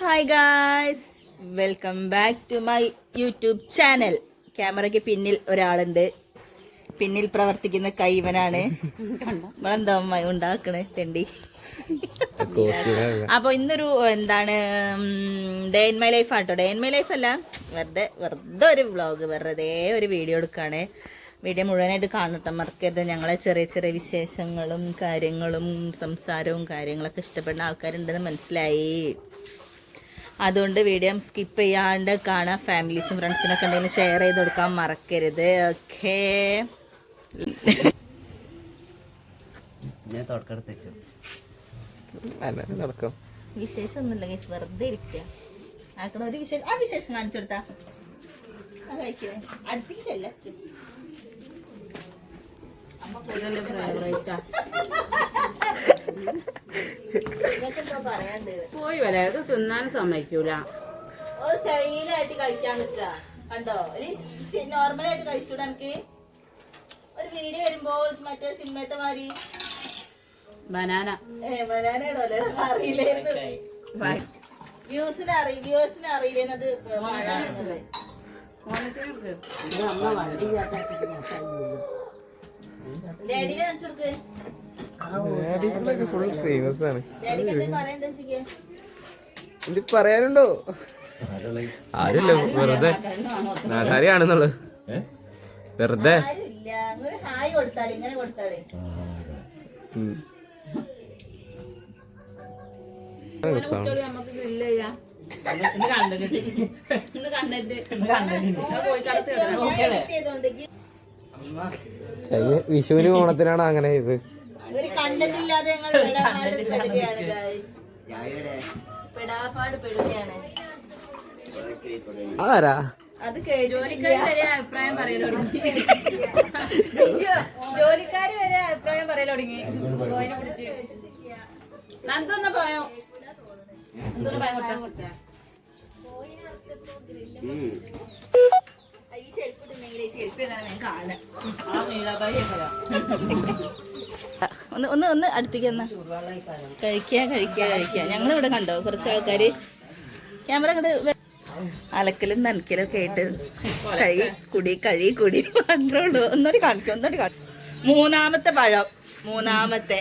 Hi guys, welcome back to my YouTube channel. ക്യാമറയ്ക്ക് പിന്നിൽ ഒരാളുണ്ട്. പിന്നിൽ പ്രവർത്തിക്കുന്ന കൈവനാണ്. നമ്മളെന്താ ഉണ്ടാക്കണേ തെണ്ടി. അപ്പൊ ഇന്നൊരു എന്താണ് ഡേ ഇൻ മൈ ലൈഫ് ആട്ടോ. ഡേ ഇൻ മൈ ലൈഫ് അല്ല, വെറുതെ ഒരു വ്ളോഗ്, വെറുതെ ഒരു വീഡിയോ എടുക്കുകയാണ്. വീഡിയോ മുഴുവനായിട്ട് കാണട്ടെ, മറക്കരുത്. ഞങ്ങളെ ചെറിയ ചെറിയ വിശേഷങ്ങളും കാര്യങ്ങളും സംസാരവും കാര്യങ്ങളൊക്കെ ഇഷ്ടപ്പെടുന്ന ആൾക്കാരുണ്ടെന്ന് മനസ്സിലായി. അതുകൊണ്ട് വീഡിയോ സ്കിപ്പ് ചെയ്യാണ്ട് കാണാം. ഫാമിലീസും ഫ്രണ്ട്സിനൊക്കെ ഉണ്ടെങ്കിൽ ഷെയർ ചെയ്ത് കൊടുക്കാൻ മറക്കരുത്. ഓക്കേ, വിശേഷം ഒന്നുമില്ല ഗൈസ്, വെറുതെ ഇരിക്കുക. ആക്കണ ഒരു വിശേഷം, ആ വിശേഷം കാണിച്ചു കൊടുത്താ കഴിക്കണേ. അടുത്തേക്ക് ചെല്ല പോയി വരാതെ തിന്നാനും സമ്മതിക്കൂല. സ്റ്റൈലായിട്ട് കഴിക്കാൻ നിൽക്കുക കണ്ടോ. നോർമലായിട്ട് കഴിച്ചൂടെ എനിക്ക്. ഒരു വീഡിയോ വരുമ്പോൾ മറ്റേ സിനിമത്തെ മാതിരി ബനാന ബനാനയുടെ അറിയില്ലായിരുന്നു. വ്യൂവേഴ്സിന് അറിയില്ലെന്നത്. ഡാഡിനെ കാണിച്ചു കൊടുക്ക്. ഇത് പറയാനുണ്ടോ? ആരുമില്ല, വെറുതെ നാട്ടുകാരിയാണെന്നുള്ളു. വെറുതെ ഹായ് കൊടുത്താളെ, ഇങ്ങനെ കൊടുത്താളെ. വിഷുവിന് ഓണത്തിനാണ് അങ്ങനെ ഇത്. ഒരു കണ്ടന്റില്ലാതെ ഞങ്ങൾ പെടുകയാണ് ഗൈസ്, പെടുകയാണ്. ആരാ അത് ജോലിക്കാർ വരെ അഭിപ്രായം പറയൽ തുടങ്ങി. ജോലിക്കാര് വരെ അഭിപ്രായം പറയൽ തുടങ്ങി. നന്ദൊന്ന് പോയോ, ഈ ചെരുപ്പിട്ടുണ്ടെങ്കിൽ ചെരുപ്പ് എങ്ങനെ കാണാം. ഒന്ന് അടുത്തേക്ക് എന്നാ കഴിക്കുക. ഞങ്ങളിവിടെ കണ്ടോ കുറച്ച് ആൾക്കാര് ക്യാമറ കണ്ട് അലക്കലും നനക്കലും ഒക്കെ ആയിട്ട് കഴി കുടി മാത്രമേ ഉള്ളൂ. ഒന്നോടി കാണിക്കും. മൂന്നാമത്തെ പഴം, മൂന്നാമത്തെ.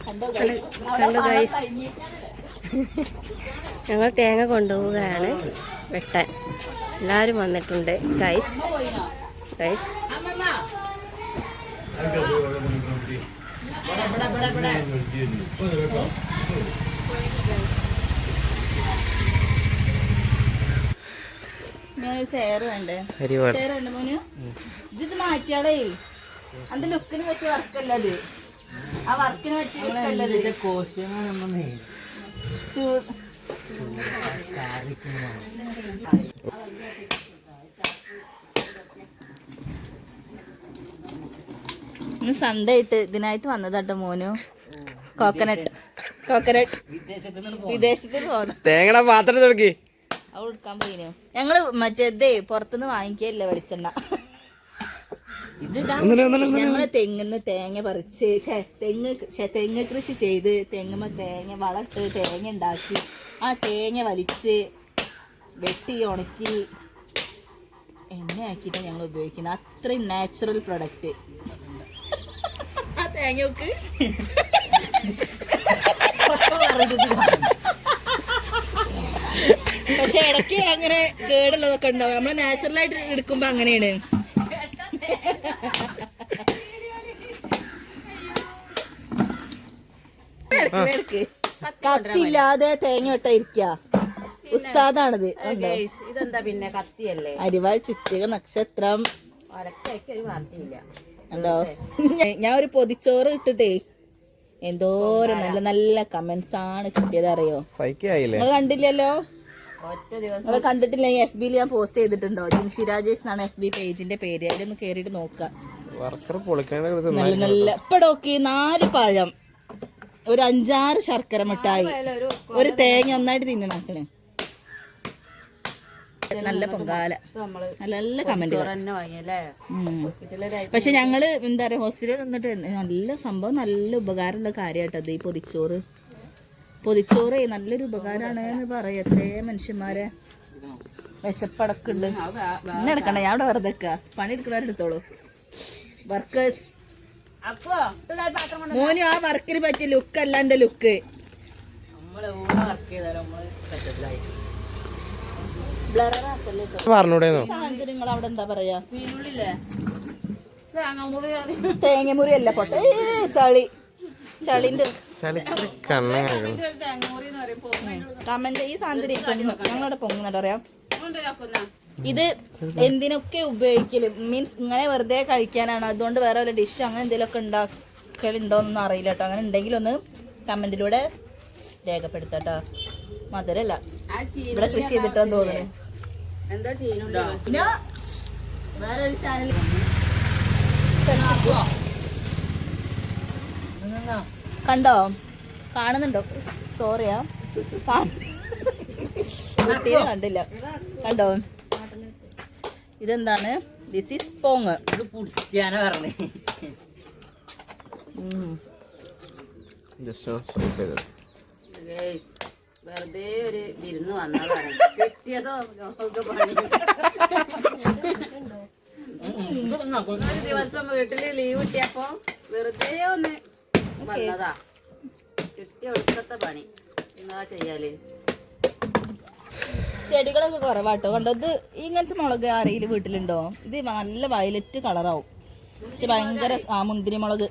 കണ്ടു ഗൈസ്, ഞങ്ങൾ തേങ്ങ കൊണ്ടുപോവുകയാണ് വെട്ടാൻ. എല്ലാവരും വന്നിട്ടുണ്ട് ഗൈസ്. ചെയർ വേണ്ടേ? ചെയർ വേണ്ട മോനു. ഇത് മാറ്റിയാളേ, അതിന്റെ ലുക്കിന് പറ്റിയ വർക്കല്ലത്. ആ വർക്കിന് പറ്റിയ ലുക്കല്ലത്. ഇന്ന് സൺഡേ ആയിട്ട് ഇതിനായിട്ട് വന്നതാട്ടോ മോനു. കോക്കനട്ട് വിദേശത്തിന് പോന്നു. തേങ്ങയുടെ പാത്രം തുടങ്ങി അവൾ എടുക്കാൻ പോയിനു. ഞങ്ങള് മറ്റേതേ പുറത്തുനിന്ന് വാങ്ങിക്കല്ലേ വെളിച്ചെണ്ണ. ഞങ്ങള് തെങ്ങിന്ന് തേങ്ങ പറിച്ച് തെങ്ങ് കൃഷി ചെയ്ത് തെങ്ങുമ്മ തേങ്ങ വളർത്ത് തേങ്ങ ഉണ്ടാക്കി ആ തേങ്ങ വലിച്ച് വെട്ടി ഉണക്കി എണ്ണയാക്കിയിട്ടാണ് ഞങ്ങൾ ഉപയോഗിക്കുന്നത്. അത്രയും നാച്ചുറൽ പ്രൊഡക്റ്റ് ആ തേങ്ങക്ക്. പക്ഷെ ഇടയ്ക്ക് അങ്ങനെ കേടുള്ളതൊക്കെ ഉണ്ടാവും. നമ്മള് നാച്ചുറലായിട്ട് എടുക്കുമ്പോ അങ്ങനെയാണ്. കത്തില്ലാതെ തേങ്ങ വെട്ട ഇരിക്ക ഉസ്താദാണിത്. ഇതെന്താ പിന്നെ കത്തിയല്ലേ? അരിവാൾ ചുറ്റിക നക്ഷത്രം ഒരു വാർത്തയില്ല ഉണ്ടോ. ഞാൻ ഒരു പൊതിച്ചോറ് ഇട്ടിട്ടേ എന്തോരം നല്ല നല്ല കമന്റ്സ് ആണ് കിട്ടിയത് അറിയോ? നിങ്ങൾ കണ്ടില്ലല്ലോ, നിങ്ങൾ കണ്ടിട്ടില്ല. FB-ൽ ഞാൻ പോസ്റ്റ് ചെയ്തിട്ടുണ്ടോ? ജിൻഷി രാജേഷ് എന്നാണ് FB പേജിന്റെ പേര്. അതിലൊന്ന് കേറിയിട്ട് നോക്കാം. നല്ല നല്ല ഇപ്പടോക്കി 4 പഴം, ഒരു 5-6 ശർക്കര മിഠായി, ഒരു തേങ്ങ ഒന്നായിട്ട് തിന്നണാക്കണേ. നല്ല പൊങ്കാല, നമ്മള് നല്ല നല്ല കമന്റ്. തന്നെ വാങ്ങിയല്ലേ ഹോസ്പിറ്റലിൽ. പക്ഷെ ഞങ്ങള് എന്താ പറയാ ഹോസ്പിറ്റലിൽ നിന്നിട്ട് നല്ല സംഭവം, നല്ല ഉപകാരമുള്ള കാര്യമായിട്ടത് ഈ പൊതിച്ചോറ്. പൊതിച്ചോറ് നല്ലൊരു ഉപകാരമാണ് എന്ന് പറയാം. എത്രയോ മനുഷ്യന്മാരെ വിശപ്പടക്കുണ്ട്. എന്നെ എടുക്കണ്ട, ഞാൻ അവിടെ വെറുതെ പണിയെടുക്കുന്നവരെടുത്തോളൂ. വർക്കേഴ്സ് മോനും ആ വർക്കിന് പറ്റിയ ലുക്ക് അല്ല എന്റെ ലുക്ക്. പറഞ്ഞൂടേന്നോ നിങ്ങൾ അവിടെ എന്താ പറയാ? ചീനുള്ളില്ലേ തേങ്ങമുറി അല്ല പൊട്ടെ, ചളി ചളിന്റെ കമന്റ്. ഈ സാധനം ഞങ്ങളുടെ പൊങ്ങുന്നുണ്ട് അറിയാം. ഇത് എന്തിനൊക്കെ ഉപയോഗിക്കല് മീൻസ് ഇങ്ങനെ വെറുതെ കഴിക്കാനാണ്, അതുകൊണ്ട് വേറെ വല്ല ഡിഷ് അങ്ങനെ എന്തെങ്കിലുമൊക്കെ ഉണ്ടാക്കലുണ്ടോന്നൊന്നും അറിയില്ല കേട്ടോ. അങ്ങനെ ഉണ്ടെങ്കിലൊന്ന് കമന്റിലൂടെ രേഖപ്പെടുത്താട്ടോ. മധുരല്ല, ഇവിടെ കൃഷി ചെയ്തിട്ടാന്ന് തോന്നുന്നു. എന്താ ചീനുള്ളി വേറെ ഒരു ചാനൽ കണ്ടോ, കാണുന്നുണ്ടോ? സോറിയാ, കണ്ടില്ല. കണ്ടോ? ഇതെന്താണ്? This is pong. വെറുതെ ഒരു വിരുന്ന് വന്നതാണ്, കിട്ടിയതോ പണി. ഒരു ദിവസം വീട്ടില് ലീവ് കിട്ടിയപ്പോ വെറുതെ ഒന്ന് വന്നതാ, കിട്ടിയ ഒടുക്കത്തെ പണി. എന്താ ചെയ്യാല്? ചെടികളൊക്കെ കുറവാട്ടോ. കണ്ടോ, ഇത് ഇങ്ങനത്തെ മുളക് ആരെങ്കിലും വീട്ടിലുണ്ടോ? ഇത് നല്ല വയലറ്റ് കളറാവും, പക്ഷെ ഭയങ്കര മുന്തിരി മുളക്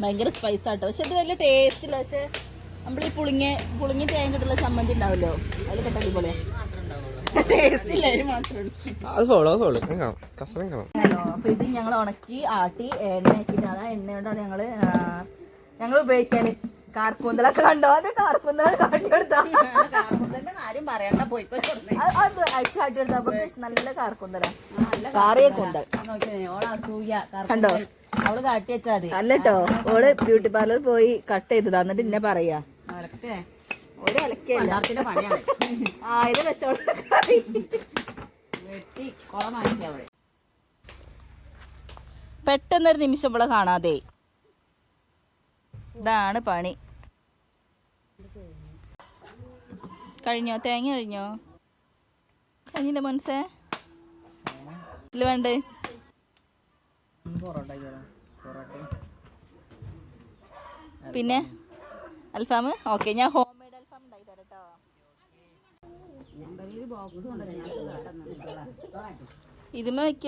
ഭയങ്കര സ്പൈസ് ആട്ടോ. പക്ഷെ ഇത് വലിയ ടേസ്റ്റ് ഇല്ല. പക്ഷെ നമ്മളീ പുളിങ്ങി തേങ്ങ കിട്ടുള്ള ചമ്മന്തി ഉണ്ടാവല്ലോ, അതിൽ കെട്ടടി പോലെ ടേസ്റ്റ് ഇല്ല, അതിന് മാത്രമേ ഉള്ളൂ. അപ്പൊ ഇത് ഞങ്ങൾ ഉണക്കി ആട്ടി എണ്ണ ആക്കിയിട്ട്, അതാ എണ്ണ കൊണ്ടാണ് ഞങ്ങൾ ഉപയോഗിക്കാന്. കാർക്കൂന്തലൊക്കെ കണ്ടോ? അത് കാർക്കൂന്തൽ കാട്ടിയെടുത്താ കാര്യം പറയണ്ട, പോയി അത് അടിച്ചാട്ടിയെടുത്തപ്പോ നല്ല കാർക്കൂന്തല, കാറിയ കൂന്തൽ കണ്ടോ? അവള് കാട്ടി വെച്ചാ മതി. അല്ലട്ടോ, ഓള് ബ്യൂട്ടി പാർലർ പോയി കട്ട് ചെയ്ത് തന്നിട്ട് ഇന്നെ പറയാ ഒരു അലക്കല്ല ആയിരം വെച്ചോളെ പെട്ടെന്നൊരു നിമിഷം ഇവിടെ കാണാതെ. ഇതാണ് പണി. കഴിഞ്ഞോ? തേങ്ങ കഴിഞ്ഞോ? കഴിഞ്ഞില്ല മനസ്സേ? ഇതിൽ വേണ്ടേ? പിന്നെ അൽഫാം. ഓക്കെ, ഞാൻ ഹോം മെയ്ഡ് അൽഫാം ഉണ്ടാക്കി തരട്ടോ. ഇതുമേ വെക്ക.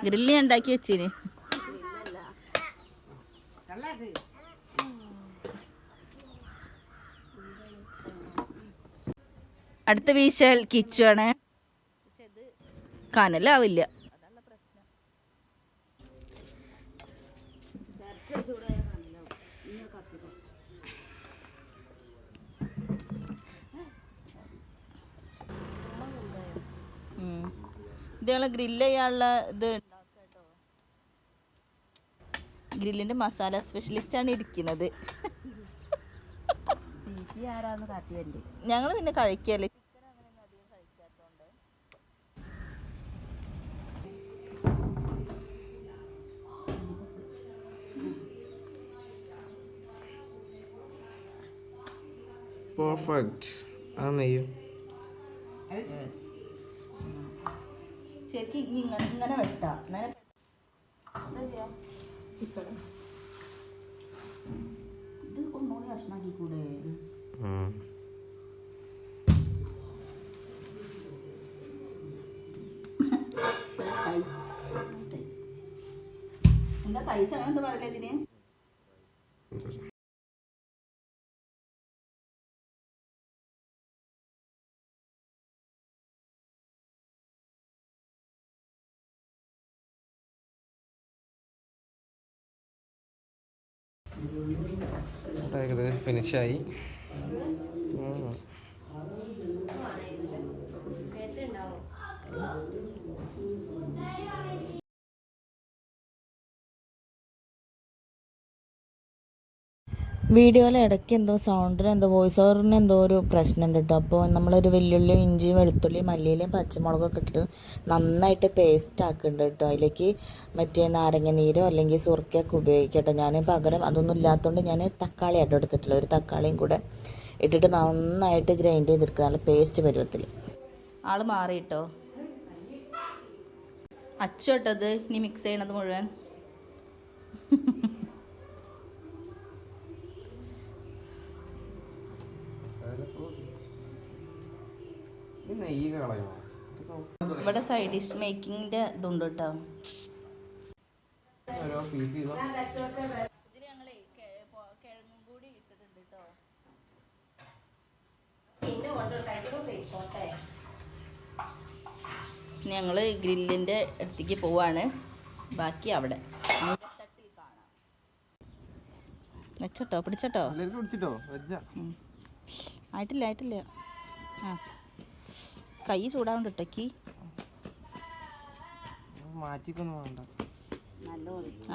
ഗ്രില്ല് ഞാൻ ഉണ്ടാക്കി വെച്ചിന്. അടുത്ത വീശൽ കിച്ചു ആണ്. കനലാവില്ല. ഇതേളെ ഗ്രില്ല് ചെയ്യാനുള്ള ഇത് ഉണ്ടാക്കട്ടോ. ഗ്രില്ലിന്റെ മസാല സ്പെഷ്യലിസ്റ്റ് ആണ് ഇരിക്കുന്നത്. ഞങ്ങൾ പിന്നെ കഴിക്കല്ലേ, ചിക്കൻ അങ്ങനെ അധികം കഴിക്കാത്തോണ്ട്. പെർഫെക്റ്റ്. അതെയ്യോ ശരിക്കും ഇങ്ങനെ വെട്ടാ. ഇത് ഒന്നുകൂടി കഷ്ണാക്കി കൂടെ? എന്താ പൈസ എന്താ പറയല്ലേ ഇതിന്? ഏകദേശം ഫിനിഷായി. വീഡിയോയിൽ ഇടയ്ക്ക് എന്തോ സൗണ്ടിന് എന്തോ വോയിസ് ഓവറിന് എന്തോ ഒരു പ്രശ്നമുണ്ട് കേട്ടോ. അപ്പോൾ നമ്മളൊരു വെല്ലുള്ളിയും ഇഞ്ചിയും വെളുത്തുള്ളിയും മല്ലിയിലയും പച്ചമുളകൊക്കെ ഇട്ടിട്ട് നന്നായിട്ട് പേസ്റ്റ് ആക്കുന്നുണ്ട് കേട്ടോ. അതിലേക്ക് മറ്റേ നാരങ്ങ നീരോ അല്ലെങ്കിൽ സുർക്കയൊക്കെ ഉപയോഗിക്കാം കേട്ടോ. ഞാൻ പകരം അതൊന്നും ഇല്ലാത്തതുകൊണ്ട് ഞാൻ തക്കാളി ആയിട്ട് എടുത്തിട്ടുള്ള ഒരു തക്കാളിയും കൂടെ ഇട്ടിട്ട് നന്നായിട്ട് ഗ്രൈൻഡ് ചെയ്തെടുക്കുക, നല്ല പേസ്റ്റ് പരുവത്തിൽ. ആൾ മാറി കേട്ടോ, അച്ചോട്ടത് ഇനി മിക്സ് ചെയ്യണത് മുഴുവൻ. ഇവിടെ സൈഡ് ഡിഷ് മേക്കിങ്ങിന്റെ ഇതുണ്ട് കേട്ടോ. കിഴങ്ങും കൂടി ഇട്ടിട്ടുണ്ട് കേട്ടോ. ഞങ്ങള് ഗ്രില്ലിന്റെ അടുത്തേക്ക് പോവാണ്, ബാക്കി അവിടെ വെച്ചോട്ടോ, പിടിച്ചോട്ടോ. ആയിട്ടില്ല ആയിട്ടില്ല. ആ കൈ ചൂടാവുണ്ട് ഇട്ടേക്ക്.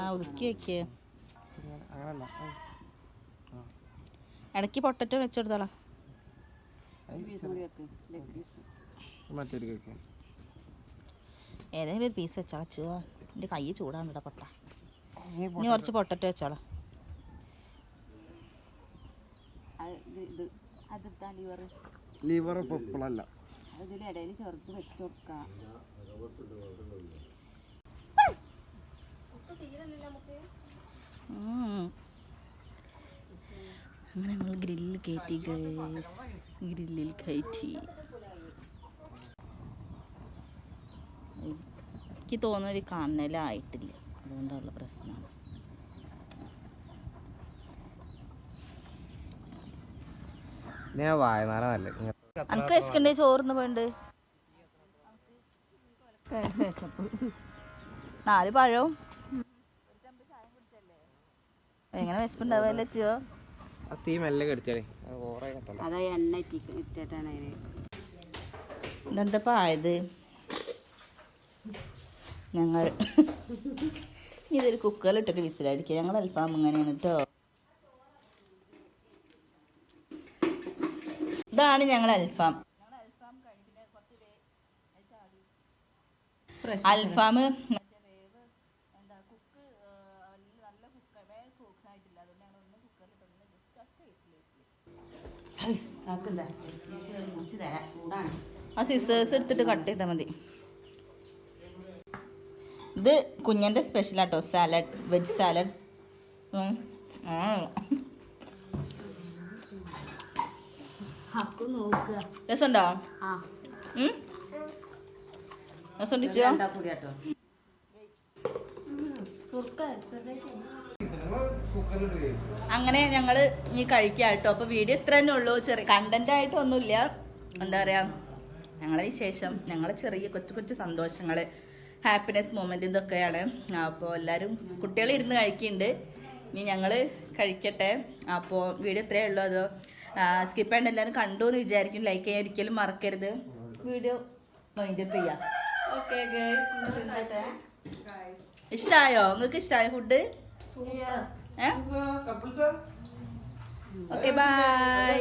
ആ ഒതുക്കി വെക്ക്. ഇടയ്ക്ക് പൊട്ടറ്റോ വെച്ചെടുത്തോളാം. ഏതെങ്കിലും ഒരു പീസ് വെച്ചാളാ. എൻ്റെ കൈ ചൂടാവുണ്ടോ പൊട്ട. ഇനി കുറച്ച് പൊട്ടറ്റോ വെച്ചോളാം. ലിവർ പൊപ്പിളല്ല, അതിലിടയിൽ ചെറുത്ത് വെച്ചോക്കാം. അങ്ങനെ നമ്മൾ ഗ്രില്ലിൽ കയറ്റി ഗൈസ്, ഗ്രില്ലിൽ കയറ്റി. എനിക്ക് തോന്നുന്നൊരു കണ്ണലായിട്ടില്ല, അതുകൊണ്ടുള്ള പ്രശ്നമാണ്. അനക്ക് വിശക്കണ്ടേ? ചോറിന്ന് പോയിണ്ട് 4 പഴവും എങ്ങനെ വിശപ്പുണ്ടാവുമല്ലോ ചോ. അതാ എണ്ണ ഇട്ടിട്ടാണ് അതിന്. ഇതെന്താ പായത്? ഞങ്ങൾ ഇതൊരു കുക്കറിലിട്ടിട്ട് വിസിലടിക്കുക. ഞങ്ങൾ അൽഫാം ഇങ്ങനെയാണ് കേട്ടോ. ഇതാണ് ഞങ്ങൾ അൽഫാം. അൽഫാം ആ സിസേഴ്സ് എടുത്തിട്ട് കട്ട് ചെയ്താൽ മതി. ഇത് കുഞ്ഞൻ്റെ സ്പെഷ്യലാട്ടോ, സാലഡ്, വെജ് സാലഡ്. രസമുണ്ടോ? രസമുണ്ടോ? അങ്ങനെ ഞങ്ങൾ ഇനി കഴിക്കാം കേട്ടോ. അപ്പോൾ വീഡിയോ ഇത്ര തന്നെ ഉള്ളൂ, ചെറിയ കണ്ടന്റ് ആയിട്ടൊന്നുമില്ല. എന്താ പറയുക, ഞങ്ങളെ വിശേഷം, ഞങ്ങളെ ചെറിയ കൊച്ചു കൊച്ചു സന്തോഷങ്ങൾ, ഹാപ്പിനെസ് മൊമെന്റ് ഇതൊക്കെയാണ്. അപ്പോൾ എല്ലാവരും കുട്ടികൾ ഇരുന്ന് കഴിക്കുന്നുണ്ട്, ഇനി ഞങ്ങൾ കഴിക്കട്ടെ. അപ്പോൾ വീഡിയോ ഇത്രയേ ഉള്ളൂ. അത് സ്കിപ്പ് ചെയ്യേണ്ട എല്ലാവരും കണ്ടു എന്ന് വിചാരിക്കും. ലൈക്ക് ചെയ്യാൻ ഒരിക്കലും മറക്കരുത്. വീഡിയോ വൈൻഡപ്പ് ചെയ്യാം. ഇഷ്ടമായോ? നിങ്ങൾക്ക് ഇഷ്ടമായോ ഫുഡ്? Okay bye.